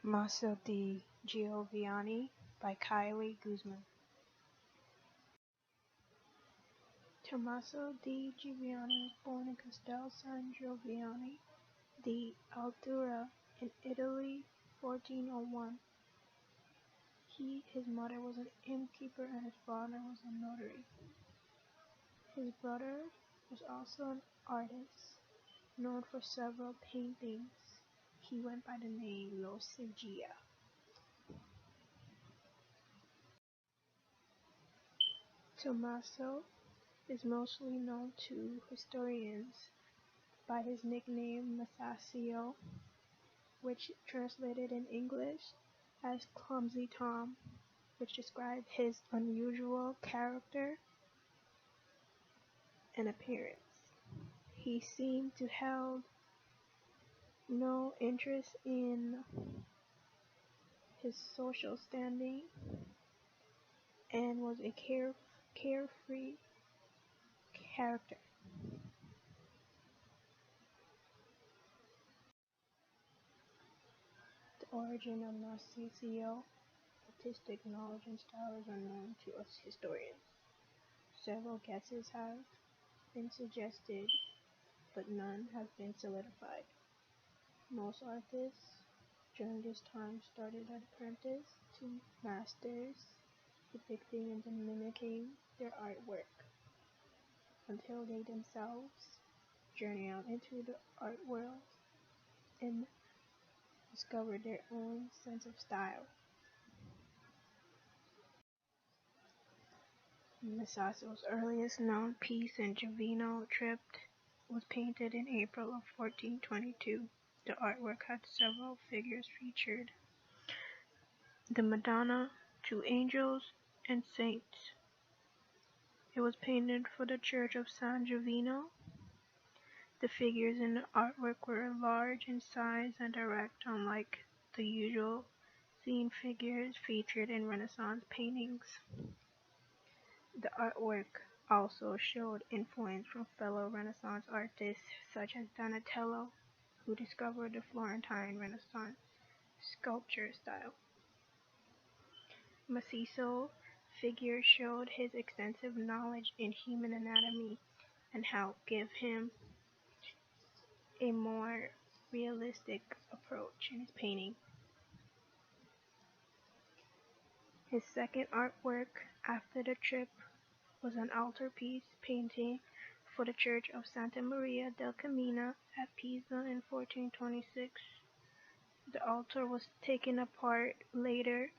Tommaso di Giovanni by Kylie Guzman. Tommaso di Giovanni was born in Castel San Giovanni di Altura in Italy, 1401. His mother was an innkeeper and his father was a notary. His brother was also an artist, known for several paintings. He went by the name Lo Sigia. Tommaso is mostly known to historians by his nickname Masaccio, which translated in English as Clumsy Tom, which described his unusual character and appearance. He seemed to held no interest in his social standing and was a carefree character. The origin of Masaccio artistic knowledge and style is unknown to us historians. Several guesses have been suggested, but none have been solidified. Most artists during this time started as apprentices to masters, depicting and mimicking their artwork, until they themselves journey out into the art world and discover their own sense of style. Masaccio's earliest known piece, in Giovino Tripped, was painted in April of 1422. The artwork had several figures featured: the Madonna, two angels, and saints. It was painted for the church of San Giovino. The figures in the artwork were large in size and direct, unlike the usual scene figures featured in Renaissance paintings. The artwork also showed influence from fellow Renaissance artists such as Donatello, who discovered the Florentine Renaissance sculpture style. Masaccio's figures showed his extensive knowledge in human anatomy and helped give him a more realistic approach in his painting. His second artwork after the trip was an altarpiece painting for the Church of Santa Maria del Camino at Pisa in 1426. The altar was taken apart later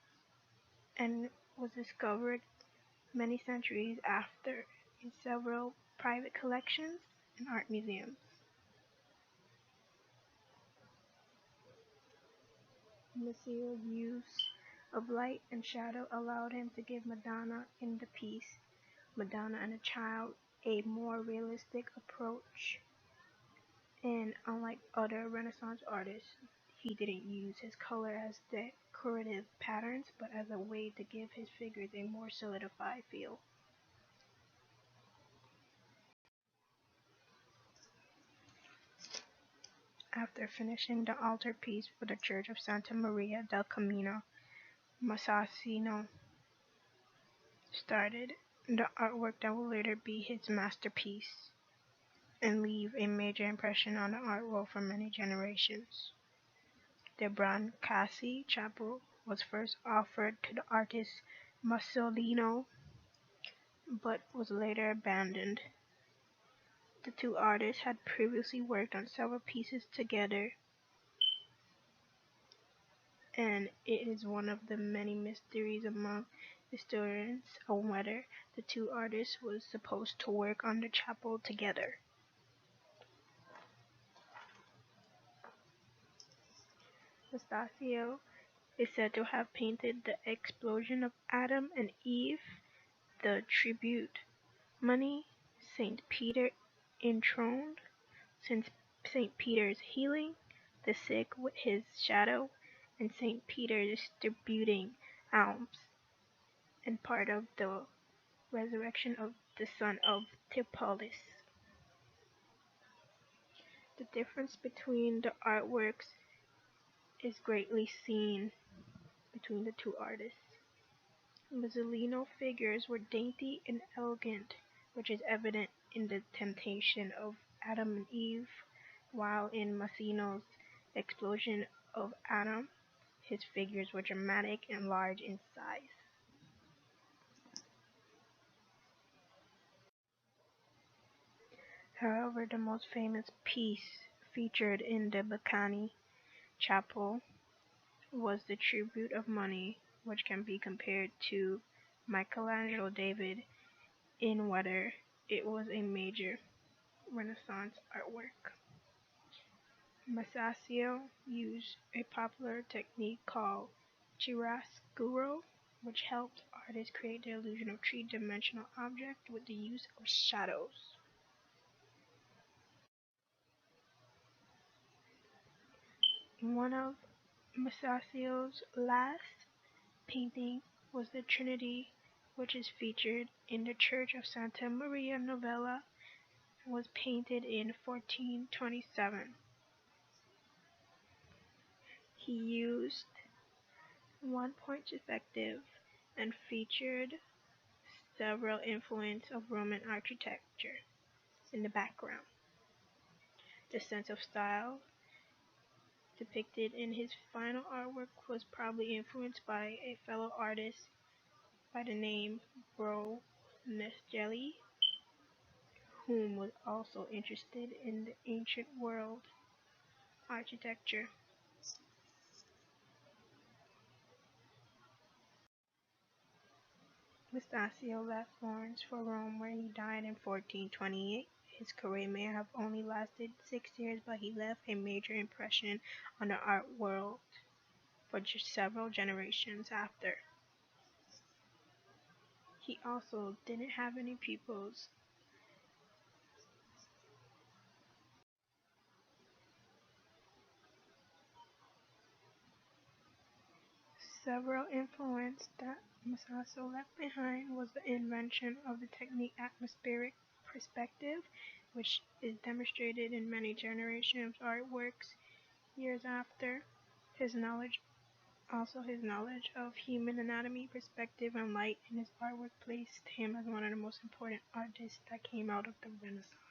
and was discovered many centuries after in several private collections and art museums. Masaccio's use of light and shadow allowed him to give Madonna in the piece, Madonna and a Child, a more realistic approach, and unlike other Renaissance artists, he didn't use his color as decorative patterns, but as a way to give his figures a more solidified feel. After finishing the altarpiece for the Church of Santa Maria del Camino, Masaccio started the artwork that would later be his masterpiece and leave a major impression on the art world for many generations. The Brancassi Chapel was first offered to the artist Masolino, but was later abandoned. The two artists had previously worked on several pieces together, and it is one of the many mysteries among historians on whether the two artists were supposed to work on the chapel together. Masaccio is said to have painted the explosion of Adam and Eve, the tribute money, St. Peter enthroned, St. Peter's healing the sick with his shadow, and St. Peter distributing alms, and part of the resurrection of the son of Teupolis. The difference between the artworks is greatly seen between the two artists. Mazzolino figures were dainty and elegant, which is evident in the temptation of Adam and Eve, while in Massino's Explosion of Adam, his figures were dramatic and large in size. However, the most famous piece featured in the Baccani chapel was the Tribute of Money, which can be compared to Michelangelo David in whether it was a major Renaissance artwork. Masaccio used a popular technique called chiaroscuro, which helped artists create the illusion of three-dimensional objects with the use of shadows. One of Masaccio's last painting was the Trinity, which is featured in the Church of Santa Maria Novella and was painted in 1427. He used one-point perspective and featured several influences of Roman architecture in the background. The sense of style depicted in his final artwork was probably influenced by a fellow artist by the name Brunelleschi, whom was also interested in the ancient world architecture. Masaccio left Florence for Rome, where he died in 1428. His career may have only lasted 6 years, but he left a major impression on the art world for several generations after. He also didn't have any pupils. Several influences that Masaccio left behind was the invention of the technique atmospheric perspective, which is demonstrated in many generations of artworks years after. His knowledge of human anatomy, perspective, and light in his artwork placed him as one of the most important artists that came out of the Renaissance.